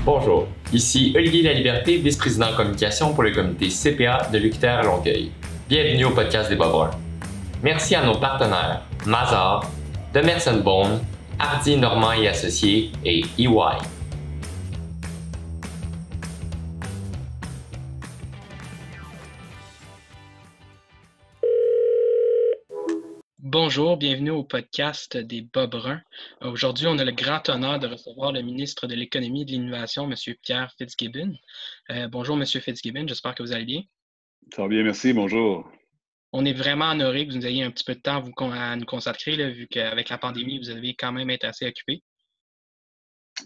Bonjour, ici Olivier Laliberté, vice-président en communication pour le comité CPA de l'UQTR à Longueuil. Bienvenue au podcast des Bob-Bruns. Merci à nos partenaires Mazar, Demerson Bone, Hardy Normand et Associés et EY. Bonjour, bienvenue au podcast des Bob-Bruns. Aujourd'hui, on a le grand honneur de recevoir le ministre de l'Économie et de l'Innovation, M. Pierre Fitzgibbon. Bonjour, M. Fitzgibbon, j'espère que vous allez bien. Ça va bien, merci, bonjour. On est vraiment honoré que vous nous ayez un petit peu de temps à nous consacrer, là, vu qu'avec la pandémie, vous avez quand même été assez occupé.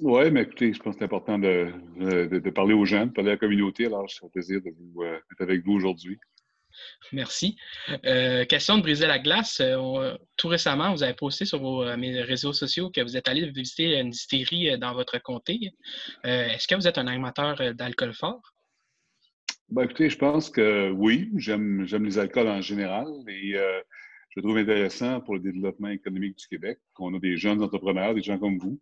Oui, mais écoutez, je pense que c'est important de parler aux gens, de parler à la communauté. Alors, c'est un plaisir d'être avec vous aujourd'hui. Merci. Question de briser la glace. Tout récemment, vous avez posté sur mes réseaux sociaux que vous êtes allé visiter une distillerie dans votre comté. Est-ce que vous êtes un amateur d'alcool fort? Ben, écoutez, je pense que oui, j'aime les alcools en général et je trouve intéressant pour le développement économique du Québec qu'on a des jeunes entrepreneurs, des gens comme vous,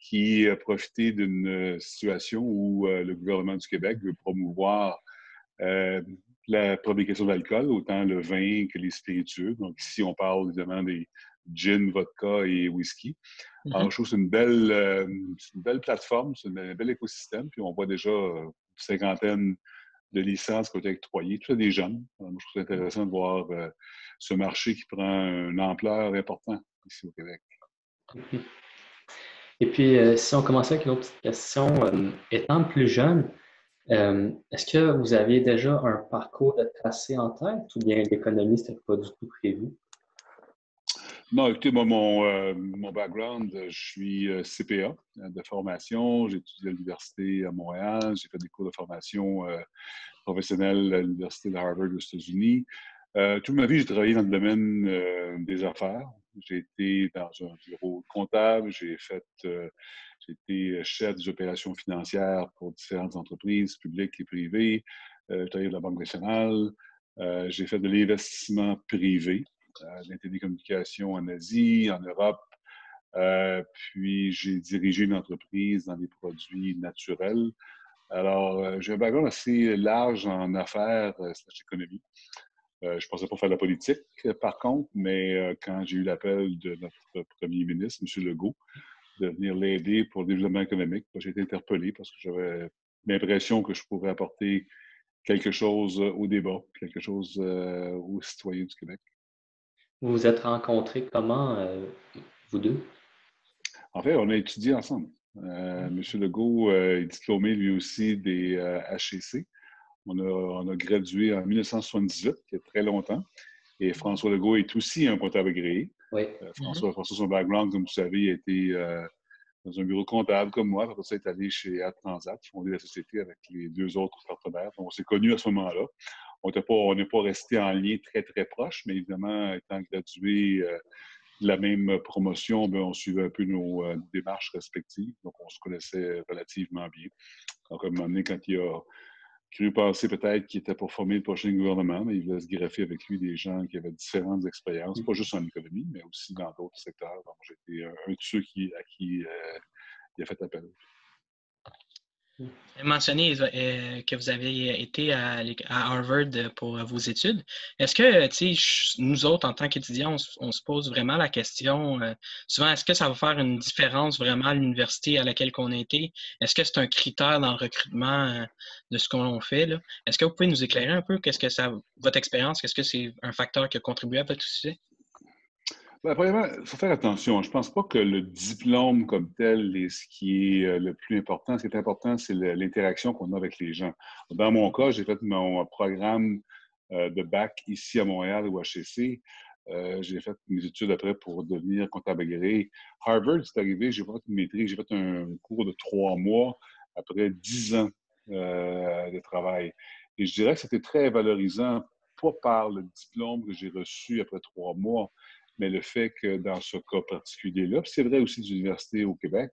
qui profitaient d'une situation où le gouvernement du Québec veut promouvoir la fabrication d'alcool, autant le vin que les spiritueux. Donc ici, on parle évidemment des gin, vodka et whisky. Alors, je trouve que c'est une belle plateforme, c'est un bel écosystème. Puis on voit déjà une cinquantaine de licences qui ont été octroyées, tout ça des jeunes. Alors, moi, je trouve ça intéressant de voir ce marché qui prend une ampleur importante ici au Québec. Et puis, si on commençait avec une autre petite question, étant plus jeune, est-ce que vous aviez déjà un parcours de tracé en tête ou bien l'économie, c'était pas du tout prévu? Non, écoutez, moi, mon background, je suis CPA de formation. J'ai étudié à l'université à Montréal. J'ai fait des cours de formation professionnelle à l'université de Harvard aux États-Unis. Toute ma vie, j'ai travaillé dans le domaine des affaires. J'ai été dans un bureau comptable. J'ai été chef des opérations financières pour différentes entreprises publiques et privées. J'ai travaillé à la Banque nationale. J'ai fait de l'investissement privé. Les télécommunications en Asie, en Europe. Puis, j'ai dirigé une entreprise dans les produits naturels. Alors, j'ai un background assez large en affaires slash économie. Je ne pensais pas faire de la politique, par contre, mais quand j'ai eu l'appel de notre premier ministre, M. Legault, de venir l'aider pour le développement économique, j'ai été interpellé parce que j'avais l'impression que je pourrais apporter quelque chose au débat, quelque chose aux citoyens du Québec. Vous vous êtes rencontrés comment, vous deux? En fait, on a étudié ensemble. M. Legault est diplômé lui aussi des HEC. On a gradué en 1978, il y a très longtemps. Et François Legault est aussi un comptable agréé. Oui. François, son background, comme vous savez, a été dans un bureau comptable comme moi. Après ça, il est allé chez Ad Transat, fondé la société avec les deux autres partenaires. Donc, on s'est connus à ce moment-là. On n'est pas resté en lien très, très proche, mais évidemment, étant gradué de la même promotion, bien, on suivait un peu nos démarches respectives. Donc, on se connaissait relativement bien. Donc, à un moment donné, quand il a cru penser peut-être qu'il était pour former le prochain gouvernement, mais il voulait se greffer avec lui des gens qui avaient différentes expériences, pas juste en économie, mais aussi dans d'autres secteurs. Donc, j'ai été un de ceux à qui il a fait appel. Vous avez mentionné que vous avez été à Harvard pour vos études. Est-ce que, tu sais, nous autres, en tant qu'étudiants, on se pose vraiment la question, souvent, est-ce que ça va faire une différence vraiment à l'université à laquelle on a été? Est-ce que c'est un critère dans le recrutement de ce qu'on fait, là? Est-ce que vous pouvez nous éclairer un peu votre expérience, qu'est-ce que c'est un facteur qui a contribué à votre succès? Ben, premièrement, il faut faire attention. Je ne pense pas que le diplôme comme tel est ce qui est le plus important. Ce qui est important, c'est l'interaction qu'on a avec les gens. Dans mon cas, j'ai fait mon programme de bac ici à Montréal au HEC. J'ai fait mes études après pour devenir comptable agréé. Harvard, c'est arrivé, j'ai fait une maîtrise, j'ai fait un cours de 3 mois après 10 ans de travail. Et je dirais que c'était très valorisant, pas par le diplôme que j'ai reçu après 3 mois, mais le fait que dans ce cas particulier-là, puis c'est vrai aussi des universités au Québec,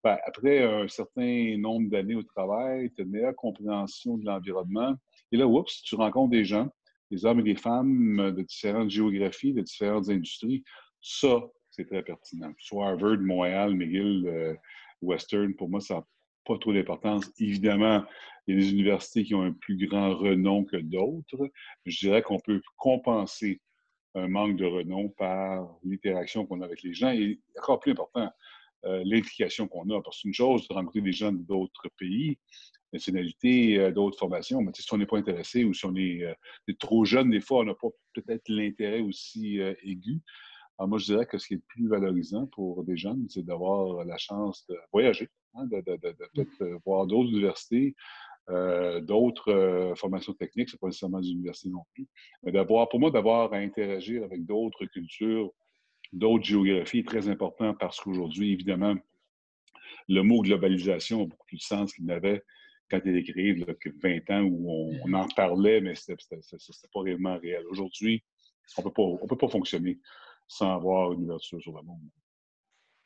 ben, après un certain nombre d'années au travail, tu as une meilleure compréhension de l'environnement. Et là, oups, tu rencontres des gens, des hommes et des femmes de différentes géographies, de différentes industries. Ça, c'est très pertinent. Soit Harvard, Montréal, McGill, Western, pour moi, ça n'a pas trop d'importance. Évidemment, il y a des universités qui ont un plus grand renom que d'autres. Je dirais qu'on peut compenser un manque de renom par l'interaction qu'on a avec les gens et, encore plus important, l'implication qu'on a. Parce qu'une chose, c'est de rencontrer des gens d'autres pays, nationalités, d'autres formations, mais si on n'est pas intéressé ou si on est trop jeune, des fois, on n'a pas peut-être l'intérêt aussi aigu. Alors moi, je dirais que ce qui est le plus valorisant pour des jeunes, c'est d'avoir la chance de voyager, hein, de peut-être voir d'autres universités, d'autres formations techniques, c'est pas nécessairement des universités non plus, mais pour moi, d'avoir à interagir avec d'autres cultures, d'autres géographies est très important parce qu'aujourd'hui, évidemment, le mot globalisation a beaucoup plus de sens qu'il n'avait quand il est créé, là, que 20 ans où on en parlait, mais c'était pas réellement réel. Aujourd'hui, on peut pas fonctionner sans avoir une ouverture sur le monde.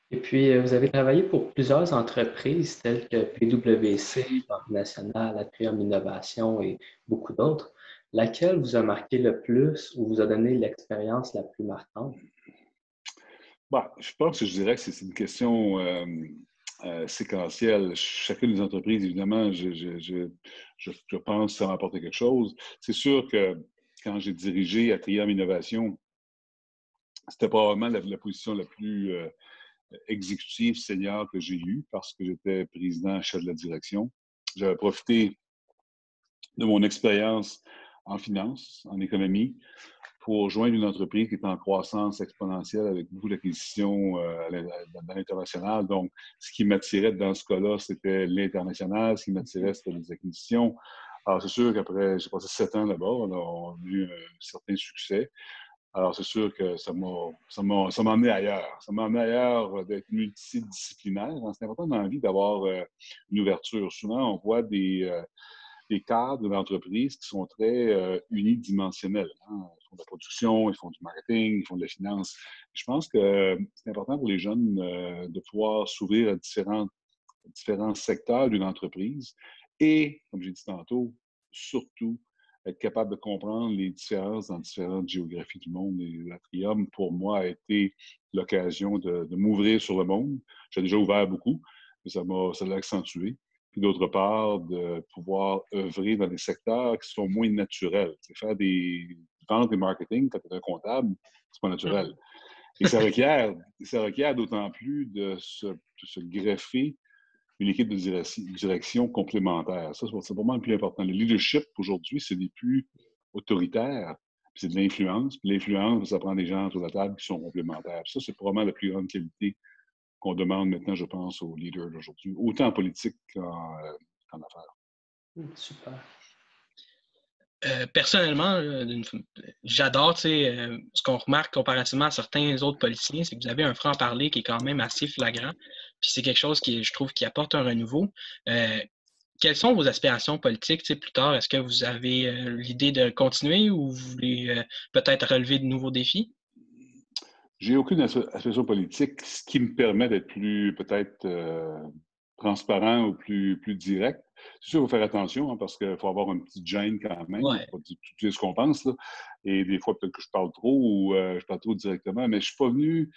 Et puis, vous avez travaillé pour plusieurs entreprises telles que PwC, Banque nationale, Atrium Innovation et beaucoup d'autres. Laquelle vous a marqué le plus ou vous a donné l'expérience la plus marquante? Bah, je pense que je dirais que c'est une question séquentielle. Chacune des entreprises, évidemment, je pense que ça m'a apporté quelque chose. C'est sûr que quand j'ai dirigé Atrium Innovation, c'était probablement la position la plus exécutive senior que j'ai eue parce que j'étais président chef de la direction. J'avais profité de mon expérience en finance, en économie, pour joindre une entreprise qui est en croissance exponentielle avec beaucoup d'acquisitions dans l'international. Donc, ce qui m'attirait dans ce cas-là, c'était l'international. Ce qui m'attirait, c'était les acquisitions. Alors, c'est sûr qu'après, j'ai passé 7 ans là-bas. On a eu un certain succès. Alors, c'est sûr que ça m'a amené ailleurs. Ça m'a amené ailleurs d'être multidisciplinaire. C'est important dans la vie d'avoir une ouverture. Souvent, on voit des cadres d'entreprise qui sont très unidimensionnels. Hein. Ils font de la production, ils font du marketing, ils font de la finance. Je pense que c'est important pour les jeunes de pouvoir s'ouvrir à différents secteurs d'une entreprise et, comme j'ai dit tantôt, surtout être capable de comprendre les différences dans différentes géographies du monde. Et l'Atrium, pour moi, a été l'occasion de m'ouvrir sur le monde. J'ai déjà ouvert beaucoup, mais ça l'a accentué. Puis d'autre part, de pouvoir œuvrer dans des secteurs qui sont moins naturels. C'est faire des ventes et marketing quand tu es un comptable, c'est pas naturel. Et ça requiert d'autant plus de se greffer une équipe de direction complémentaire. Ça, c'est pour moi le plus important. Le leadership, aujourd'hui, c'est des plus autoritaires, c'est de l'influence. Puis l'influence, ça prend des gens autour de la table qui sont complémentaires. Puis ça, c'est probablement la plus grande qualité qu'on demande maintenant, je pense, aux leaders d'aujourd'hui, autant en politique qu'en affaires. Super. Personnellement, j'adore ce qu'on remarque comparativement à certains autres politiciens, c'est que vous avez un franc-parler qui est quand même assez flagrant. Puis c'est quelque chose qui, je trouve, qui apporte un renouveau. Quelles sont vos aspirations politiques plus tard? Est-ce que vous avez l'idée de continuer ou vous voulez peut-être relever de nouveaux défis? J'ai aucune aspiration politique, ce qui me permet d'être plus peut-être transparent ou plus direct. C'est sûr, il faut faire attention hein, parce qu'il faut avoir un petit gêne quand même. Ouais. Faut pas dire ce qu'on pense. Là. Et des fois, peut-être que je parle trop ou je parle trop directement, mais je ne suis pas venu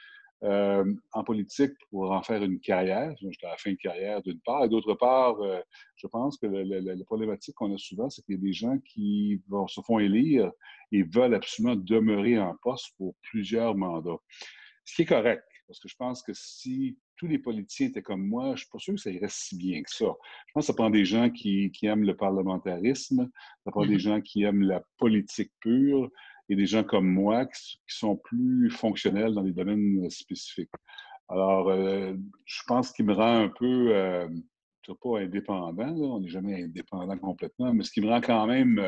en politique pour en faire une carrière. J'étais à la fin de carrière d'une part. Et d'autre part, je pense que la problématique qu'on a souvent, c'est qu'il y a des gens qui se font élire et veulent absolument demeurer en poste pour plusieurs mandats. Ce qui est correct, parce que je pense que si tous les politiciens étaient comme moi, je ne suis pas sûr que ça irait si bien que ça. Je pense que ça prend des gens qui aiment le parlementarisme, ça prend des gens qui aiment la politique pure et des gens comme moi qui sont plus fonctionnels dans des domaines spécifiques. Alors, je pense qu'il me rend un peu, je ne sais pas indépendant, là, on n'est jamais indépendant complètement, mais ce qui me rend quand même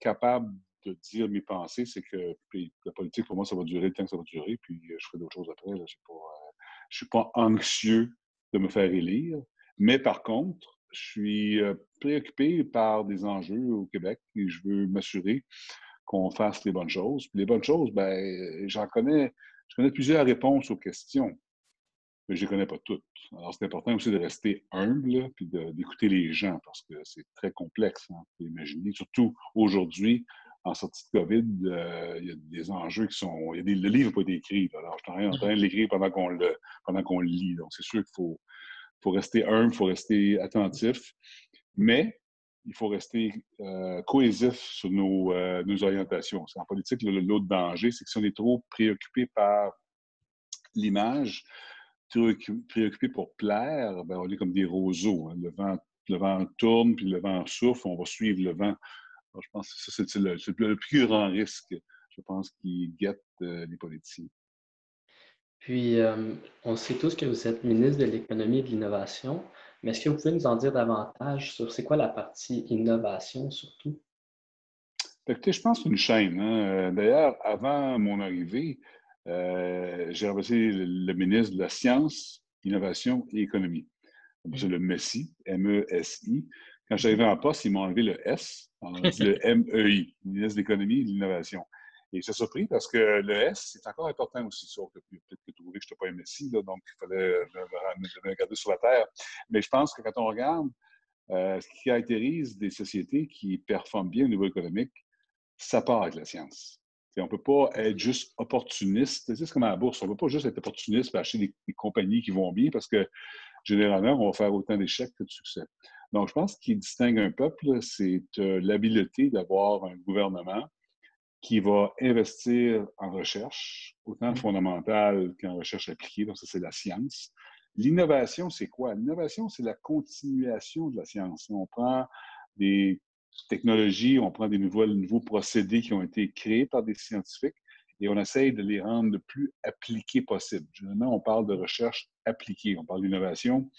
capable de dire mes pensées, c'est que la politique, pour moi, ça va durer le temps que ça va durer, puis je ferai d'autres choses après. Là, je ne suis pas anxieux de me faire élire, mais par contre, je suis préoccupé par des enjeux au Québec et je veux m'assurer qu'on fasse les bonnes choses. Puis les bonnes choses, ben, je connais plusieurs réponses aux questions, mais je ne les connais pas toutes. Alors, c'est important aussi de rester humble, puis d'écouter les gens, parce que c'est très complexe, hein, vous pouvez imaginer. Surtout aujourd'hui, en sortie de COVID, il y a des enjeux qui sont... le livre n'a pas été écrit. Alors, je suis en train de l'écrire pendant qu'on le lit. Donc, c'est sûr qu'il faut faut rester humble, il faut rester attentif, mais il faut rester cohésif sur nos orientations. En politique, l'autre danger, c'est que si on est trop préoccupé par l'image, préoccupé pour plaire, ben, on est comme des roseaux. Hein. Le vent tourne, puis le vent souffle, on va suivre le vent. Alors, je pense que ça, c'est le plus grand risque, je pense, qui guette les politiciens. Puis, on sait tous que vous êtes ministre de l'Économie et de l'Innovation, mais est-ce que vous pouvez nous en dire davantage sur c'est quoi la partie innovation surtout? Écoutez, je pense que c'est une chaîne. Hein. D'ailleurs, avant mon arrivée, j'ai remplacé le ministre de la Science, Innovation et Économie. C'est le MESI, M-E-S-I. Quand je suis arrivé en poste, ils m'ont enlevé le S, on a dit le M-E-I, ministre de l'Économie et de l'Innovation. Et je suis surpris parce que le S, c'est encore important aussi, sauf que peut-être que tu trouvais que je n'étais pas un Messi, là, donc il fallait me garder sur la terre. Mais je pense que quand on regarde ce qui caractérise des sociétés qui performent bien au niveau économique, ça part avec la science. T'sais, on ne peut pas être juste opportuniste. C'est comme à la bourse, on ne peut pas juste être opportuniste et acheter des compagnies qui vont bien parce que généralement, on va faire autant d'échecs que de succès. Donc, je pense qu'il distingue un peuple, c'est l'habileté d'avoir un gouvernement qui va investir en recherche, autant fondamentale qu'en recherche appliquée. Donc, ça, c'est la science. L'innovation, c'est quoi? L'innovation, c'est la continuation de la science. On prend des technologies, on prend des nouveaux procédés qui ont été créés par des scientifiques et on essaye de les rendre le plus appliqués possible. Généralement, on parle de recherche appliquée, on parle d'innovation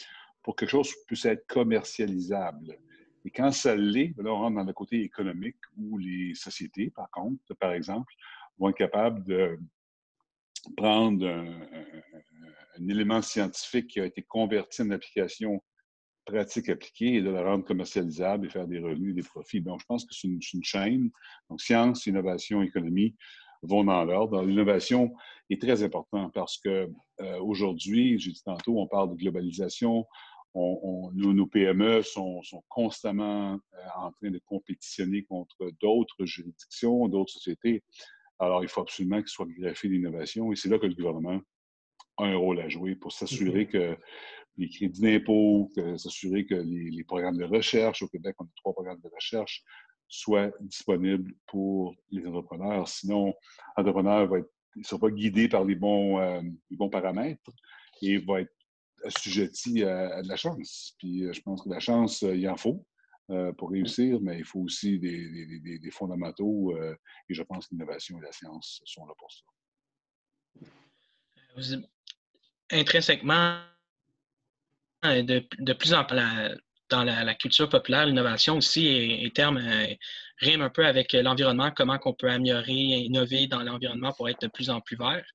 pour que quelque chose puisse être commercialisable. Et quand ça l'est, là, on rentre dans le côté économique où les sociétés, par contre, par exemple, vont être capables de prendre un élément scientifique qui a été converti en application pratique appliquée et de la rendre commercialisable et faire des revenus, des profits. Donc, je pense que c'est une chaîne. Donc, science, innovation, économie vont dans l'ordre. L'innovation est très importante parce que aujourd'hui, j'ai dit tantôt, on parle de globalisation. Nos PME sont constamment en train de compétitionner contre d'autres juridictions, d'autres sociétés. Alors, il faut absolument qu'ils soient greffés d'innovation et c'est là que le gouvernement a un rôle à jouer pour s'assurer que les crédits d'impôt, s'assurer que les programmes de recherche, au Québec, on a 3 programmes de recherche, soient disponibles pour les entrepreneurs. Sinon, l'entrepreneur ne sera pas guidé par les bons paramètres et va être assujetti à de la chance. Puis je pense que la chance, il en faut pour réussir, mais il faut aussi des fondamentaux et je pense que l'innovation et la science sont là pour ça. Intrinsèquement, de plus en plus dans la culture populaire, l'innovation aussi rime un peu avec l'environnement, comment on peut améliorer et innover dans l'environnement pour être de plus en plus vert.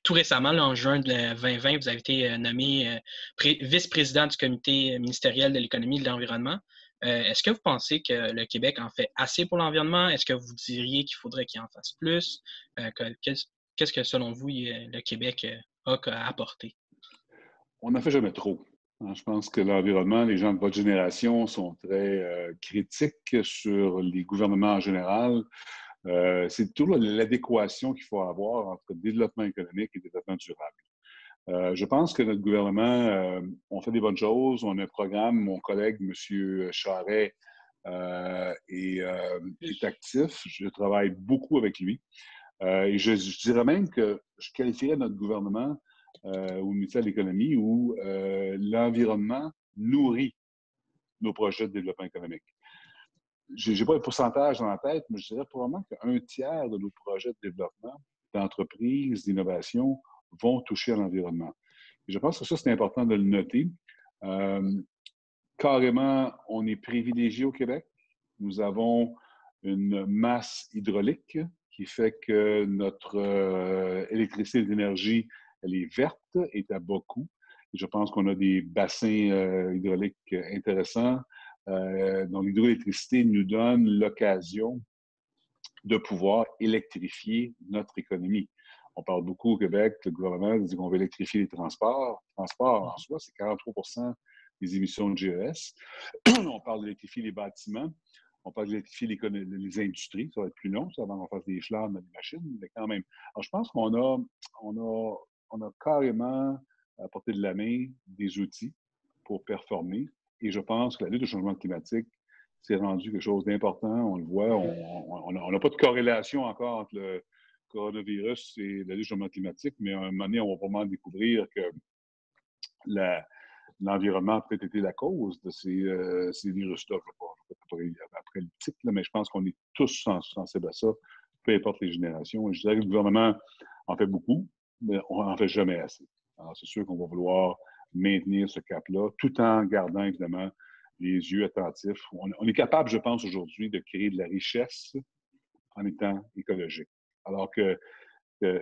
Tout récemment, là, en juin 2020, vous avez été nommé vice-président du comité ministériel de l'économie et de l'environnement. Est-ce que vous pensez que le Québec en fait assez pour l'environnement? Est-ce que vous diriez qu'il faudrait qu'il en fasse plus? Qu'est-ce que, selon vous, le Québec a à apporter? On n'en fait jamais trop. Je pense que l'environnement, les gens de votre génération sont très critiques sur les gouvernements en général. C'est toujours l'adéquation qu'il faut avoir entre développement économique et développement durable. Je pense que notre gouvernement, on fait des bonnes choses. On a un programme, mon collègue, M. Charest, est actif. Je travaille beaucoup avec lui. Et je dirais même que je qualifierais notre gouvernement au ministère de l'Économie où l'environnement nourrit nos projets de développement économique. Je n'ai pas le pourcentage dans la tête, mais je dirais probablement qu'un tiers de nos projets de développement d'entreprise, d'innovation, vont toucher à l'environnement. Et je pense que ça, c'est important de le noter. Carrément, on est privilégié au Québec. Nous avons une masse hydraulique qui fait que notre électricité et l'énergie, elle est verte, est à bas coût. Et je pense qu'on a des bassins hydrauliques intéressants. Donc, l'hydroélectricité nous donne l'occasion de pouvoir électrifier notre économie. On parle beaucoup au Québec, le gouvernement dit qu'on veut électrifier les transports. Le transport, en soi, c'est 43 des émissions de GES. On parle d'électrifier les bâtiments. On parle d'électrifier les industries. Ça va être plus long, ça, avant qu'on fasse des flammes dans les machines, mais quand même. Alors, je pense qu'on a carrément à portée de la main des outils pour performer. Et je pense que la lutte au changement climatique s'est rendu quelque chose d'important. On le voit, on n'a pas de corrélation encore entre le coronavirus et la lutte au changement climatique, mais à un moment donné, on va vraiment découvrir que l'environnement a peut-être été la cause de ces virus-là. Je ne vais pas aller après le titre, mais je pense qu'on est tous sensibles à ça, peu importe les générations. Et je dirais que le gouvernement en fait beaucoup, mais on n'en fait jamais assez. Alors, c'est sûr qu'on va vouloir maintenir ce cap-là, tout en gardant, évidemment, les yeux attentifs. On est capable, je pense, aujourd'hui, de créer de la richesse en étant écologique. Alors que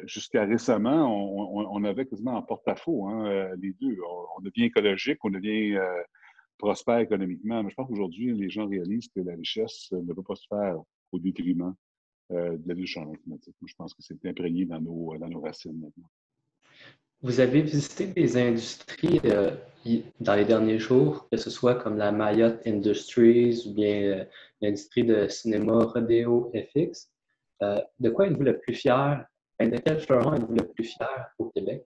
jusqu'à récemment, on avait quasiment en porte-à-faux, hein, les deux. On devient écologique, on devient prospère économiquement. Mais je pense qu'aujourd'hui, les gens réalisent que la richesse ne peut pas se faire au détriment de la lutte au changement climatique. Je pense que c'est imprégné dans nos racines maintenant. Vous avez visité des industries dans les derniers jours, que ce soit comme la Marriott Industries ou bien l'industrie de cinéma Rodeo FX. De quoi êtes-vous le plus fier? De quel fleuron êtes-vous le plus fier au Québec?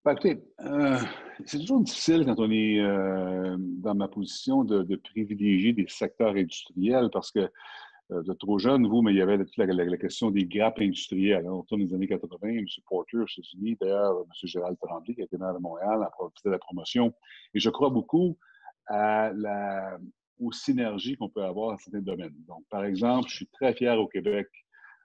Ben, écoutez, c'est toujours difficile quand on est dans ma position de privilégier des secteurs industriels parce que vous êtes trop jeune, vous, mais il y avait toute la question des grappes industrielles. Hein. Au tour des années 80, M. Porter aux États-Unis, d'ailleurs, M. Gérald Tremblay, qui était maire de Montréal, a profité de la promotion. Et je crois beaucoup aux synergies qu'on peut avoir dans certains domaines. Donc, par exemple, je suis très fier au Québec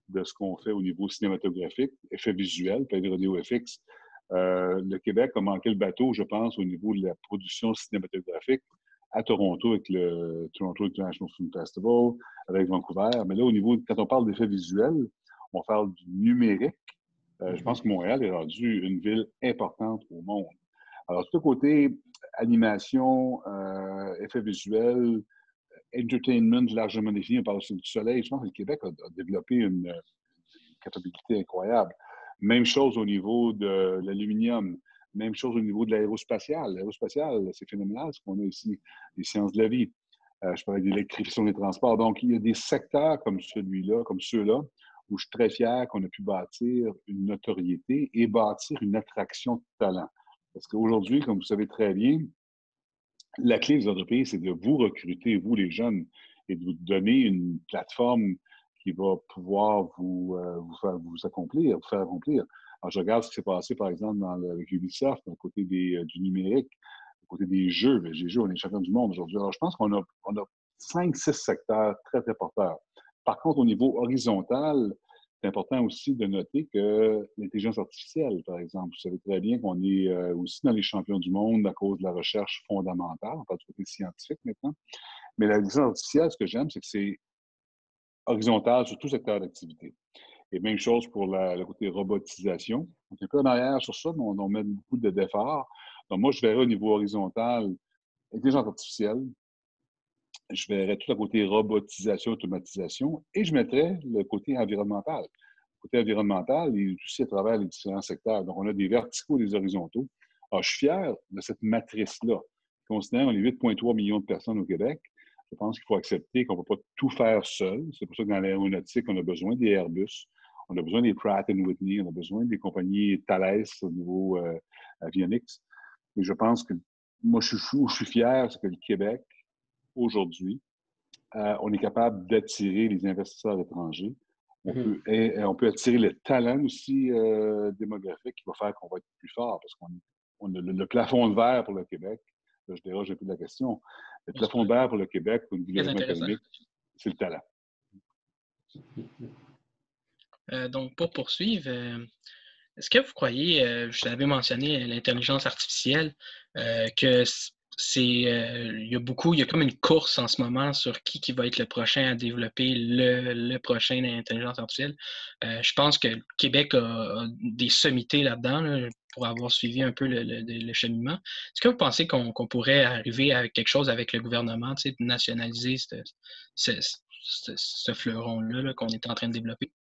de ce qu'on fait au niveau cinématographique, effets visuels, Pedro Rodeo FX. Le Québec a manqué le bateau, je pense, au niveau de la production cinématographique à Toronto avec le Toronto International Film Festival, avec Vancouver. Mais là, au niveau, quand on parle d'effets visuels, on parle du numérique. Je pense que Montréal est rendu une ville importante au monde. Alors, tout le côté animation, effets visuels, entertainment largement défini, on parle aussi du soleil. Je pense que le Québec a développé une capacité incroyable. Même chose au niveau de l'aluminium. Même chose au niveau de l'aérospatial. L'aérospatial, c'est phénoménal ce qu'on a ici, les sciences de la vie. Je parlais d'électrification des transports. Donc, il y a des secteurs comme celui-là, comme ceux-là, où je suis très fier qu'on a pu bâtir une notoriété et bâtir une attraction de talent. Parce qu'aujourd'hui, comme vous savez très bien, la clé des entreprises, c'est de vous recruter, vous les jeunes, et de vous donner une plateforme qui va pouvoir vous faire accomplir. Alors, je regarde ce qui s'est passé, par exemple, avec Ubisoft, du côté du numérique, du côté des jeux. Les jeux, on est champion du monde aujourd'hui. Alors, je pense qu'on a 5-6 secteurs très, très porteurs. Par contre, au niveau horizontal, c'est important aussi de noter que l'intelligence artificielle, par exemple, vous savez très bien qu'on est aussi dans les champions du monde à cause de la recherche fondamentale, on parle du côté scientifique maintenant. Mais l'intelligence artificielle, ce que j'aime, c'est que c'est horizontal sur tout secteur d'activité. Et même chose pour le côté robotisation. On est un peu en arrière sur ça, mais on met beaucoup d'efforts. Donc, moi, je verrais au niveau horizontal, intelligence artificielle, je verrais tout le côté robotisation, automatisation, et je mettrais le côté environnemental. Le côté environnemental, il est aussi à travers les différents secteurs. Donc, on a des verticaux, des horizontaux. Alors, je suis fier de cette matrice-là. Considérant qu'on est 8,3 millions de personnes au Québec, je pense qu'il faut accepter qu'on ne peut pas tout faire seul. C'est pour ça que dans l'aéronautique, on a besoin des Airbus, on a besoin des Pratt & Whitney, on a besoin des compagnies Thales au niveau avionics. Et je pense que moi, je suis fier, c'est que le Québec, aujourd'hui, on est capable d'attirer les investisseurs étrangers. On peut attirer le talent aussi démographique qui va faire qu'on va être plus fort parce qu'on a le plafond de verre pour le Québec. Là, je déroge un peu de la question. Le plafond de verre pour le Québec, pour une développement économique, c'est le talent. Donc, pour poursuivre, est-ce que vous croyez, je l'avais mentionné, l'intelligence artificielle, que il y a comme une course en ce moment sur qui va être le prochain à développer le prochain intelligence artificielle. Je pense que le Québec a des sommités là-dedans, là, pour avoir suivi un peu le cheminement. Est-ce que vous pensez qu'on pourrait arriver à quelque chose avec le gouvernement, de nationaliser ce fleuron-là là, qu'on est en train de développer?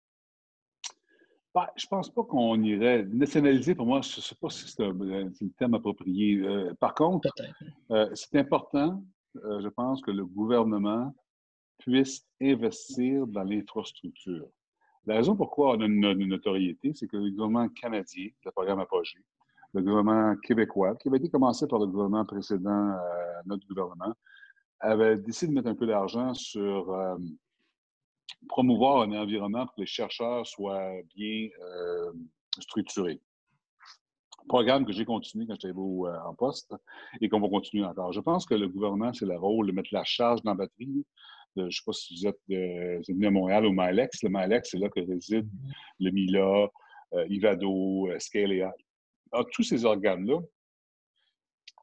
Ben, je ne pense pas qu'on irait nationaliser. Pour moi, je ne sais pas si c'est le terme approprié. Par contre, c'est important, je pense, que le gouvernement puisse investir dans l'infrastructure. La raison pourquoi on a une notoriété, c'est que le gouvernement canadien, le programme Apogée, le gouvernement québécois, qui avait été commencé par le gouvernement précédent, notre gouvernement, avait décidé de mettre un peu d'argent sur promouvoir un environnement pour que les chercheurs soient bien structurés. Programme que j'ai continué quand j'étais en poste et qu'on va continuer encore. Je pense que le gouvernement, c'est le rôle de mettre la charge dans la batterie. Je ne sais pas si vous êtes venu à Montréal au MALEX. Le MALEX, c'est là que réside le MILA, Ivado, Scalea. Alors, tous ces organes-là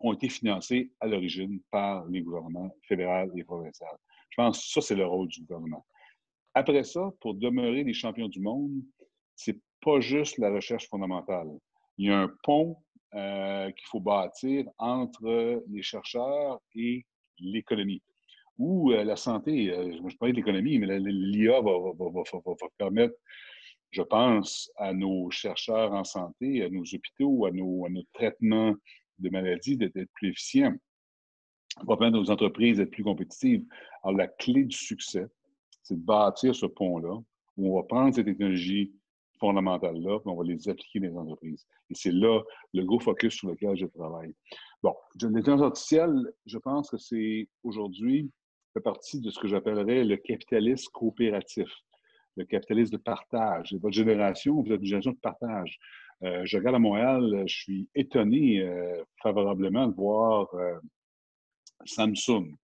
ont été financés à l'origine par les gouvernements fédéral et provincial. Je pense que ça, c'est le rôle du gouvernement. Après ça, pour demeurer des champions du monde, c'est pas juste la recherche fondamentale. Il y a un pont qu'il faut bâtir entre les chercheurs et l'économie. Ou la santé, je parlais de l'économie, mais l'IA va permettre, je pense, à nos chercheurs en santé, à nos hôpitaux, à notre traitement de maladies d'être plus efficients. Ça va permettre à nos entreprises d'être plus compétitives. Alors, la clé du succès, c'est de bâtir ce pont-là, où on va prendre ces technologies fondamentales-là, puis on va les appliquer dans les entreprises. Et c'est là le gros focus sur lequel je travaille. Bon, l'intelligence artificielle, je pense que c'est aujourd'hui, fait partie de ce que j'appellerais le capitalisme coopératif, le capitalisme de partage. Et votre génération, vous êtes une génération de partage. Je regarde à Montréal, je suis étonné favorablement de voir Samsung,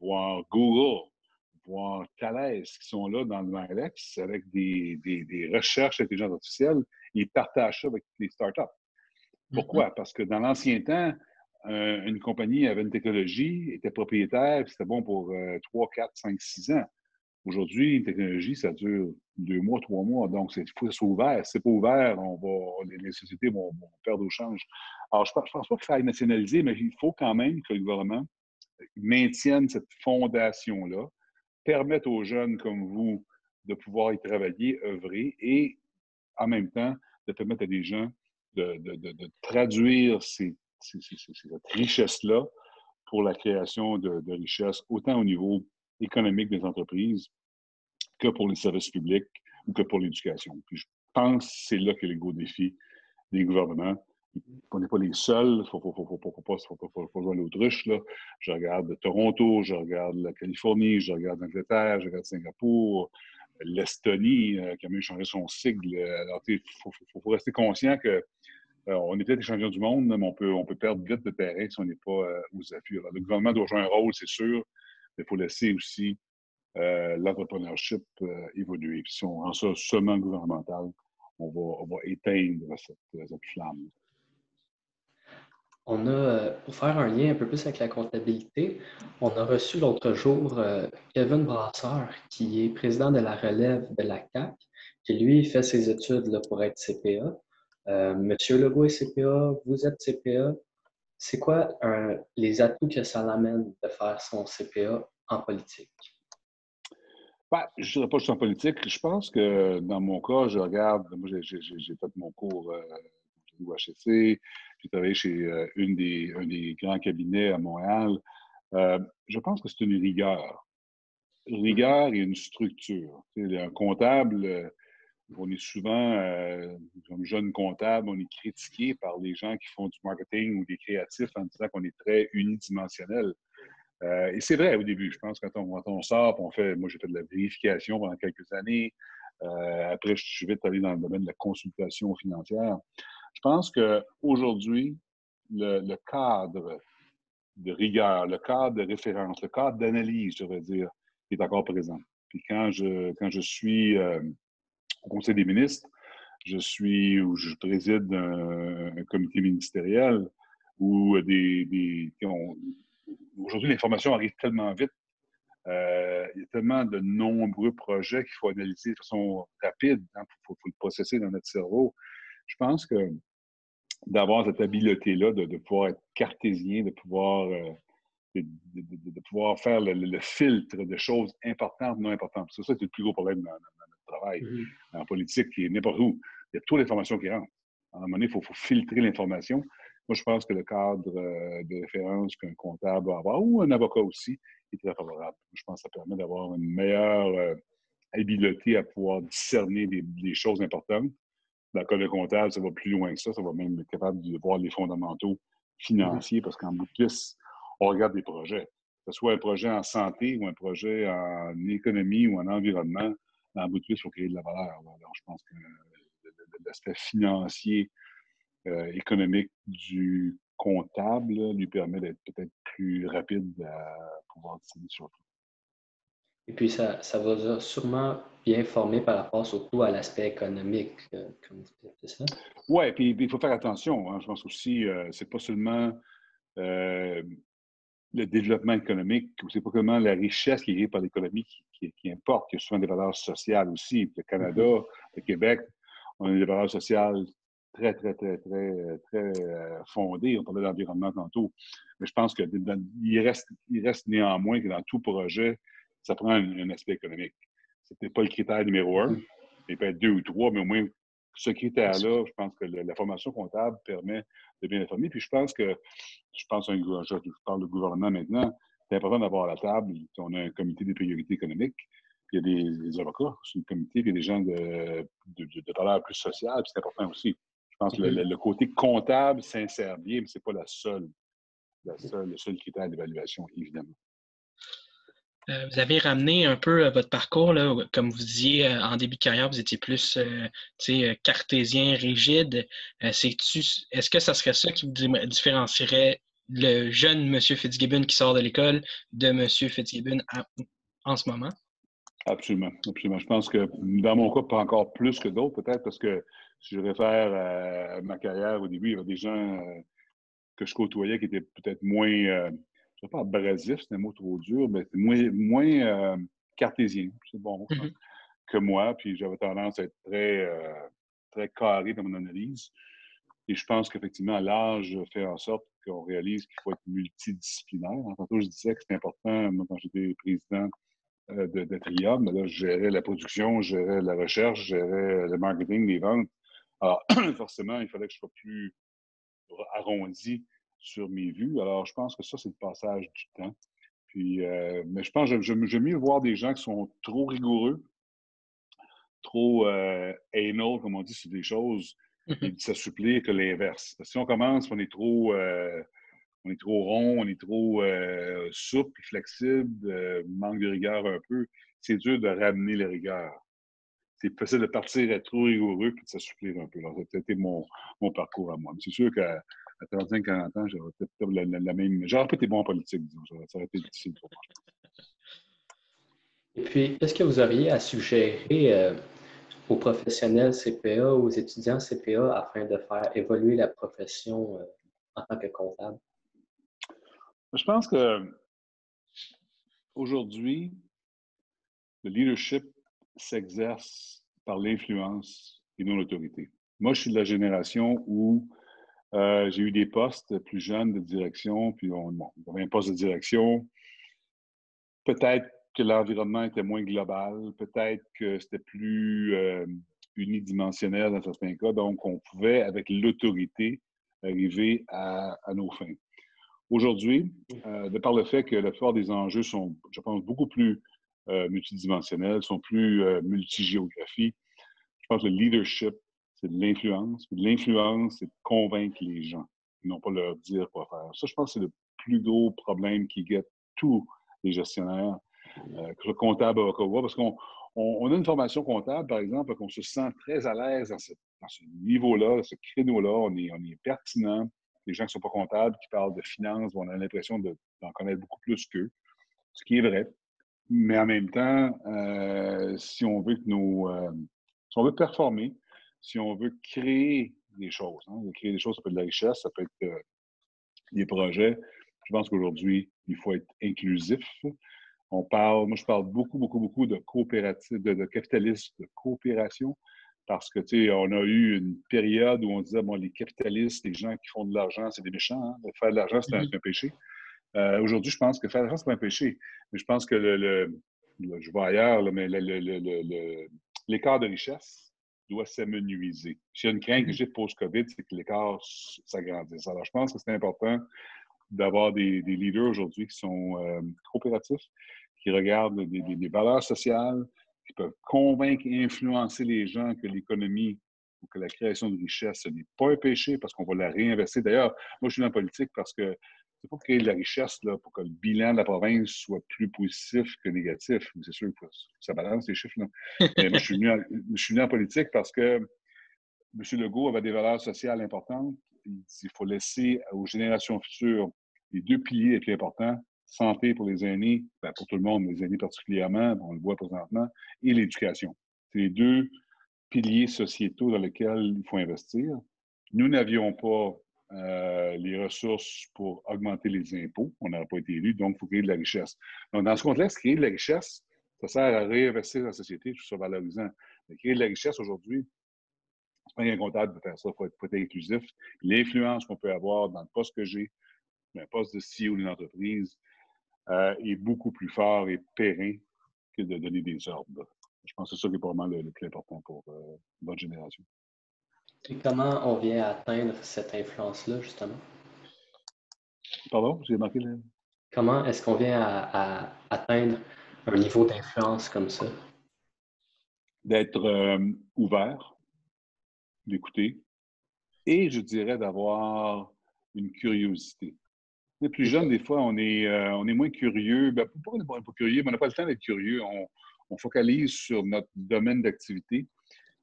voir Google, voir Thales qui sont là dans le MALEX avec des recherches d'intelligence artificielle. Ils partagent ça avec les startups. Pourquoi? Parce que dans l'ancien temps, une compagnie avait une technologie, était propriétaire, puis c'était bon pour 3, 4, 5, 6 ans. Aujourd'hui, une technologie, ça dure 2 mois, 3 mois. Donc, il faut que ce soit ouvert. Si ce n'est pas ouvert, les sociétés vont perdre au change. Alors, je ne pense pas qu'il faille nationaliser, mais il faut quand même que le gouvernement maintienne cette fondation-là, permette aux jeunes comme vous de pouvoir y travailler, œuvrer et en même temps de permettre à des gens de traduire cette richesse-là pour la création de richesses, autant au niveau économique des entreprises que pour les services publics ou que pour l'éducation. Puis je pense que c'est là que les gros défis des gouvernements. On n'est pas les seuls, il ne faut pas jouer à l'autruche. Là. Je regarde Toronto, je regarde la Californie, je regarde l'Angleterre, je regarde Singapour, l'Estonie, qui a même changé son sigle. Alors, il faut rester conscient que on est peut-être les champions du monde, mais on peut perdre vite de terrain si on n'est pas aux affûts. Alors, le gouvernement doit jouer un rôle, c'est sûr, mais il faut laisser aussi l'entrepreneurship évoluer. Puis si on rend ça seulement gouvernemental, on va éteindre cette flamme. On a, pour faire un lien un peu plus avec la comptabilité, on a reçu l'autre jour Kevin Brasseur, qui est président de la relève de la CAQ, qui lui fait ses études là, pour être CPA. Monsieur Legault est CPA, vous êtes CPA. C'est quoi les atouts que ça l'amène de faire son CPA en politique? Ben, je ne dirais pas juste en politique. Je pense que dans mon cas, je regarde, moi j'ai fait mon cours au HEC, j'ai travaillé chez un des grands cabinets à Montréal. Je pense que c'est une rigueur. Une rigueur et une structure. Un comptable, on est souvent, comme jeune comptable, on est critiqué par les gens qui font du marketing ou des créatifs en disant qu'on est très unidimensionnel. Et c'est vrai au début, je pense, quand on sort, moi j'ai fait de la vérification pendant quelques années. Après, je suis vite allé dans le domaine de la consultation financière. Je pense qu'aujourd'hui, le cadre de rigueur, le cadre de référence, le cadre d'analyse, je devrais dire, est encore présent. Puis quand je suis au Conseil des ministres, je préside un comité ministériel où aujourd'hui, l'information arrive tellement vite. Il y a tellement de nombreux projets qu'il faut analyser de façon rapide. Il faut le processer dans notre cerveau. Je pense que d'avoir cette habileté-là, de pouvoir être cartésien, de pouvoir faire le filtre de choses importantes, non importantes. Ça, c'est le plus gros problème dans notre travail. En politique, qui est n'importe où. Il y a toute l'information qui rentre. À un moment donné, il faut filtrer l'information. Moi, je pense que le cadre de référence qu'un comptable va avoir, ou un avocat aussi, est très favorable. Je pense que ça permet d'avoir une meilleure habileté à pouvoir discerner des choses importantes Dans le cas de comptable, ça va plus loin que ça. Ça va même être capable de voir les fondamentaux financiers parce qu'en bout de piste, on regarde des projets. Que ce soit un projet en santé ou un projet en économie ou en environnement, en bout de piste, il faut créer de la valeur. Alors, je pense que l'aspect financier, économique du comptable lui permet d'être peut-être plus rapide à pouvoir décider sur tout. Et puis, ça vous a sûrement bien formé par rapport surtout à l'aspect économique, comme vous dites, c'est ça? Oui, puis il faut faire attention. Hein. Je pense aussi, c'est pas seulement le développement économique, ou c'est pas seulement la richesse qui est créée par l'économie qui importe, il y a souvent des valeurs sociales aussi. Le Canada, le Québec, on a des valeurs sociales très fondées. On parlait d'environnement tantôt. Mais je pense qu'il reste néanmoins que dans tout projet, ça prend un aspect économique. C'est peut-être pas le critère numéro un, il peut être 2 ou 3, mais au moins ce critère-là, je pense que la formation comptable permet de bien informer. Puis je parle de gouvernement maintenant, c'est important d'avoir à la table, on a un comité des priorités économiques, puis il y a des avocats sur le comité, puis il y a des gens de valeur plus sociale, puis c'est important aussi. Je pense que le côté comptable s'insère bien, mais ce n'est pas le seul critère d'évaluation, évidemment. Vous avez ramené un peu votre parcours, là, comme vous disiez en début de carrière, vous étiez plus cartésien, rigide. Est-ce que ça serait ça qui vous différencierait le jeune M. Fitzgibbon qui sort de l'école de M. Fitzgibbon en ce moment? Absolument, absolument. Je pense que dans mon cas, pas encore plus que d'autres, peut-être, parce que si je réfère à ma carrière au début, il y avait des gens que je côtoyais qui étaient peut-être moins, je ne sais pas abrasif, c'est un mot trop dur, mais moins cartésien, c'est bon, que moi. Puis j'avais tendance à être très carré dans mon analyse. Et je pense qu'effectivement, l'âge fait en sorte qu'on réalise qu'il faut être multidisciplinaire. Tantôt, je disais que c'était important, moi, quand j'étais président de Trium, là, je gérais la production, je gérais la recherche, je gérais le marketing, les ventes. Alors, forcément, il fallait que je sois plus arrondi sur mes vues. Alors, je pense que ça, c'est le passage du temps. Puis, mais je pense que j'aime mieux voir des gens qui sont trop rigoureux, trop anal, comme on dit, sur des choses, et de s'assouplir que l'inverse. Si on commence, on est trop rond, on est trop souple, flexible, manque de rigueur un peu, c'est dur de ramener la rigueur. C'est facile de partir être trop rigoureux et de s'assouplir un peu. Alors, ça a été mon parcours à moi. Mais c'est sûr qu'à 35-40 ans, j'aurais peut-être la même. J'aurais pas été bon en politique, disons. Ça aurait été difficile pour moi. Et puis, qu'est-ce que vous auriez à suggérer aux professionnels CPA, aux étudiants CPA afin de faire évoluer la profession en tant que comptable? Je pense que aujourd'hui, le leadership s'exerce par l'influence et non l'autorité. Moi, je suis de la génération où j'ai eu des postes plus jeunes de direction, puis on avait un poste de direction. Peut-être que l'environnement était moins global, peut-être que c'était plus unidimensionnel dans certains cas, donc on pouvait, avec l'autorité, arriver à nos fins. Aujourd'hui, de par le fait que la plupart des enjeux sont, je pense, beaucoup plus multidimensionnels, sont plus multigéographiques, je pense que le leadership, c'est de l'influence. L'influence, c'est de convaincre les gens, et non pas leur dire quoi faire. Ça, je pense que c'est le plus gros problème qui guette tous les gestionnaires, que ce soit comptable, avocat, parce qu'on a une formation comptable, par exemple, qu'on se sent très à l'aise dans ce niveau-là, ce créneau-là. On est pertinent. Les gens qui ne sont pas comptables, qui parlent de finances, on a l'impression d'en connaître beaucoup plus qu'eux, ce qui est vrai. Mais en même temps, si on veut si on veut performer, si on veut créer des choses, créer des choses, ça peut être de la richesse, ça peut être des projets. Je pense qu'aujourd'hui, il faut être inclusif. Moi, je parle beaucoup de coopérative, de capitalisme, de coopération, parce que, tu sais, on a eu une période où on disait, bon, les capitalistes, les gens qui font de l'argent, c'est des méchants. Hein? Faire de l'argent, c'est un péché. Aujourd'hui, je pense que faire de l'argent, c'est pas un péché. Mais je pense que je vais ailleurs, là, mais l'écart de richesse doit s'amenuiser. S'il y a une crainte que j'ai post-COVID, c'est que l'écart s'agrandisse. Alors, je pense que c'est important d'avoir des leaders aujourd'hui qui sont coopératifs, qui regardent des valeurs sociales, qui peuvent convaincre et influencer les gens que l'économie que la création de richesse, ce n'est pas un péché parce qu'on va la réinvestir. D'ailleurs, moi, je suis dans la politique parce que c'est pas pour créer de la richesse là, pour que le bilan de la province soit plus positif que négatif. C'est sûr que ça balance les chiffres. Là. Mais moi, je suis venu en politique parce que M. Legault avait des valeurs sociales importantes. Il faut laisser aux générations futures les deux piliers les plus importants, santé pour les aînés, ben pour tout le monde, les aînés particulièrement, on le voit présentement, et l'éducation. C'est les deux piliers sociétaux dans lesquels il faut investir. Nous n'avions pas les ressources pour augmenter les impôts. On n'aurait pas été élus, donc il faut créer de la richesse. Donc, dans ce contexte, créer de la richesse, ça sert à réinvestir dans la société, je trouve ça valorisant. Mais créer de la richesse aujourd'hui, c'est pas incontable de faire ça, il faut être inclusif. L'influence qu'on peut avoir dans le poste que j'ai, un poste de CEO d'une entreprise, est beaucoup plus fort et périn que de donner des ordres. Je pense que c'est ça qui est probablement le plus important pour votre génération. Et comment on vient atteindre cette influence-là, justement? Pardon? J'ai manqué le... Comment est-ce qu'on vient à atteindre un niveau d'influence comme ça? D'être ouvert, d'écouter, et je dirais d'avoir une curiosité. Les plus jeunes, des fois, on est moins curieux. Ben, pourquoi on n'est pas curieux? Mais on n'a pas le temps d'être curieux. On focalise sur notre domaine d'activité.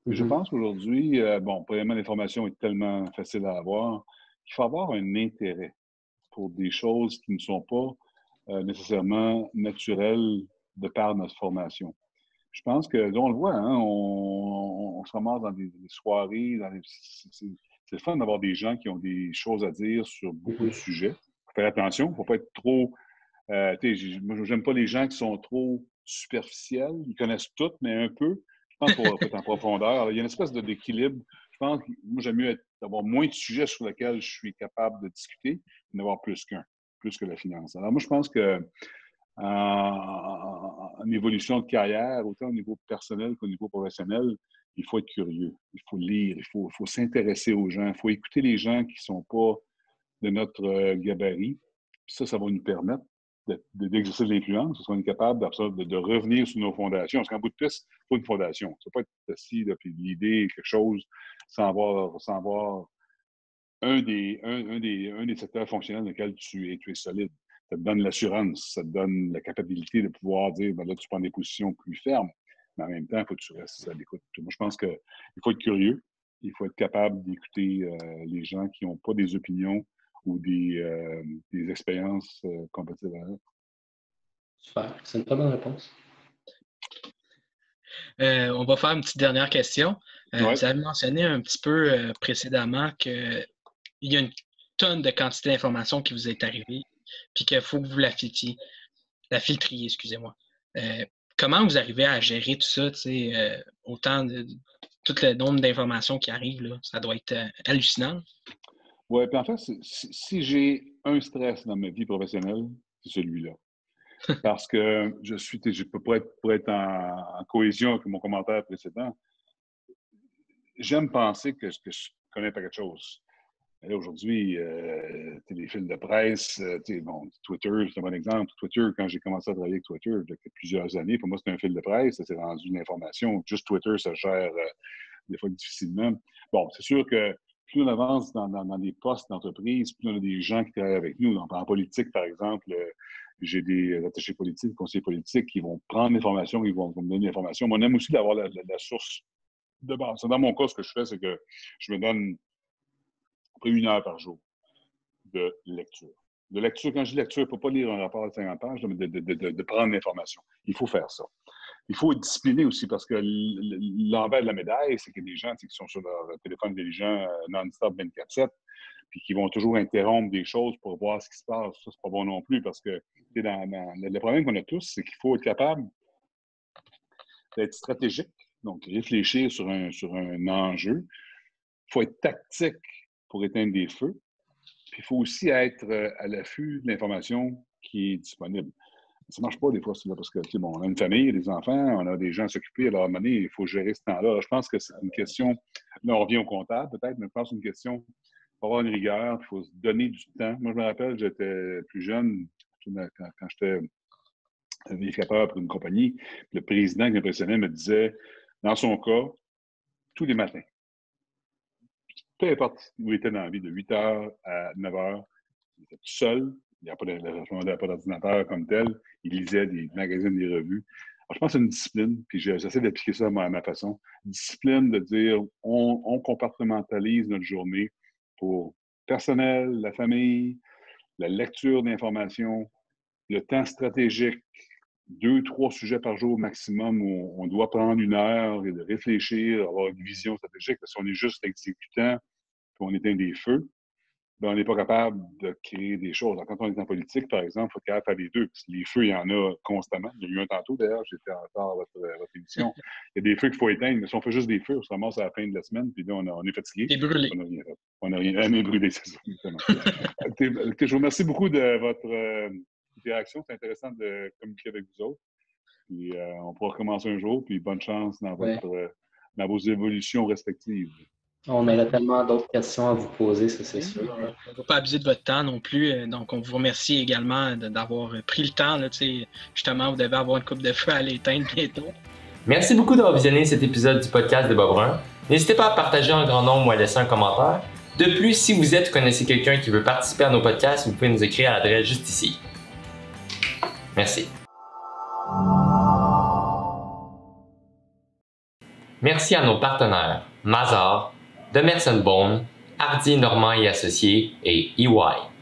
Je pense qu'aujourd'hui, premièrement, l'information est tellement facile à avoir qu'il faut avoir un intérêt pour des choses qui ne sont pas nécessairement naturelles de par notre formation. Je pense que, là, on le voit, hein, on se ramasse dans des soirées, c'est le fun d'avoir des gens qui ont des choses à dire sur beaucoup de sujets. Il faut faire attention, il ne faut pas être trop... moi, j'aime pas les gens qui sont trop superficiels. Ils connaissent tout, mais un peu. Je pense qu'il faut être en profondeur. Alors, il y a une espèce d'équilibre. Je pense que moi, j'aime mieux avoir moins de sujets sur lesquels je suis capable de discuter, mais d'avoir plus que la finance. Alors, moi, je pense que en évolution de carrière, autant au niveau personnel qu'au niveau professionnel, il faut être curieux, il faut lire, il faut s'intéresser aux gens, il faut écouter les gens qui ne sont pas de notre gabarit. Puis ça va nous permettre d'exercer de l'influence, parce qu'on est capable de revenir sur nos fondations. Parce qu'en bout de piste, il faut une fondation. Ça ne peut pas être assis, puis l'idée, quelque chose, sans avoir un des secteurs fonctionnels dans lesquels tu es solide. Ça te donne l'assurance, ça te donne la capacité de pouvoir dire, ben là, tu prends des positions plus fermes, mais en même temps, il faut que tu restes à l'écoute. Moi, je pense qu'il faut être curieux, il faut être capable d'écouter les gens qui n'ont pas des opinions ou des expériences compétitives. Super, c'est une très bonne réponse. On va faire une petite dernière question. Ouais. Vous avez mentionné un petit peu précédemment qu'il y a une tonne de quantité d'informations qui vous est arrivée, puis qu'il faut que vous la filtriez, excusez-moi. Comment vous arrivez à gérer tout ça, autant de tout le nombre d'informations qui arrivent, là, ça doit être hallucinant. Oui, puis en fait, si j'ai un stress dans ma vie professionnelle, c'est celui-là. Parce que pour être en cohésion avec mon commentaire précédent, j'aime penser que je connais pas quelque chose. Là, aujourd'hui, les fils de presse, Twitter, c'est un bon exemple. Twitter, quand j'ai commencé à travailler avec Twitter, il y a plusieurs années, pour moi, c'était un fil de presse, ça s'est rendu une information. Juste Twitter, ça gère des fois difficilement. Bon, c'est sûr que plus on avance dans des postes d'entreprise, plus on a des gens qui travaillent avec nous. Donc, en politique, par exemple, j'ai des attachés politiques, des conseillers politiques qui vont prendre l'information, ils vont me donner l'information. Mais on aime aussi d'avoir la source de base. Dans mon cas, ce que je fais, c'est que je me donne à peu près 1 heure par jour de lecture. De lecture, quand je dis lecture, il ne faut pas lire un rapport de 50 pages, mais de prendre l'information. Il faut faire ça. Il faut être discipliné aussi parce que l'envers de la médaille, c'est qu'il y a des gens qui sont sur leur téléphone intelligent non-stop 24/7 puis qui vont toujours interrompre des choses pour voir ce qui se passe. Ça, c'est pas bon non plus parce que le problème qu'on a tous, c'est qu'il faut être capable d'être stratégique, donc réfléchir sur un enjeu. Il faut être tactique pour éteindre des feux. Puis il faut aussi être à l'affût de l'information qui est disponible. Ça ne marche pas des fois, parce que, on a une famille, des enfants, on a des gens à s'occuper, alors à un moment donné, il faut gérer ce temps-là. Alors, je pense que c'est une question, là, on revient au comptable peut-être, mais je pense que c'est une question, il faut avoir une rigueur, il faut se donner du temps. Moi, je me rappelle, j'étais plus jeune, quand j'étais vérificateur pour une compagnie, le président qui m'impressionnait me disait, dans son cas, tous les matins, peu importe où il était dans la vie, de 8 heures à 9 heures, il était tout seul. Il n'y a pas d'ordinateur comme tel. Il lisait des magazines, des revues. Alors, je pense que c'est une discipline, puis j'essaie d'appliquer ça à ma façon. Discipline de dire, on compartimentalise notre journée pour personnel, la famille, la lecture d'informations, le temps stratégique, 2-3 sujets par jour maximum où on doit prendre 1 heure et de réfléchir, avoir une vision stratégique, parce qu'on est juste exécutant, puis on éteint des feux, ben on n'est pas capable de créer des choses. Alors, quand on est en politique, par exemple, il faut être capable de faire les deux. Parce que les feux, il y en a constamment. Il y a eu un tantôt, d'ailleurs, j'étais en retard à votre émission. Il y a des feux qu'il faut éteindre, mais si on fait juste des feux, on se ramasse à la fin de la semaine, puis là, on est fatigué. T'es brûlé. On n'a rien fait. On n'a rien brûlé, c'est ça. Écoutez, je vous remercie beaucoup de votre interaction. C'est intéressant de communiquer avec vous autres. Puis on pourra recommencer un jour, puis bonne chance dans dans vos évolutions respectives. On aurait tellement d'autres questions à vous poser, ça c'est sûr. On ne va pas abuser de votre temps non plus. Donc, on vous remercie également d'avoir pris le temps. Là, justement, vous devez avoir une coupe de feu à l'éteindre bientôt. Merci beaucoup d'avoir visionné cet épisode du podcast de Bob Brun. N'hésitez pas à partager un grand nombre ou à laisser un commentaire. De plus, si vous êtes ou connaissez quelqu'un qui veut participer à nos podcasts, vous pouvez nous écrire à l'adresse juste ici. Merci. Merci à nos partenaires Mazar, Demerson Bone, Hardy Normand et Associés et EY.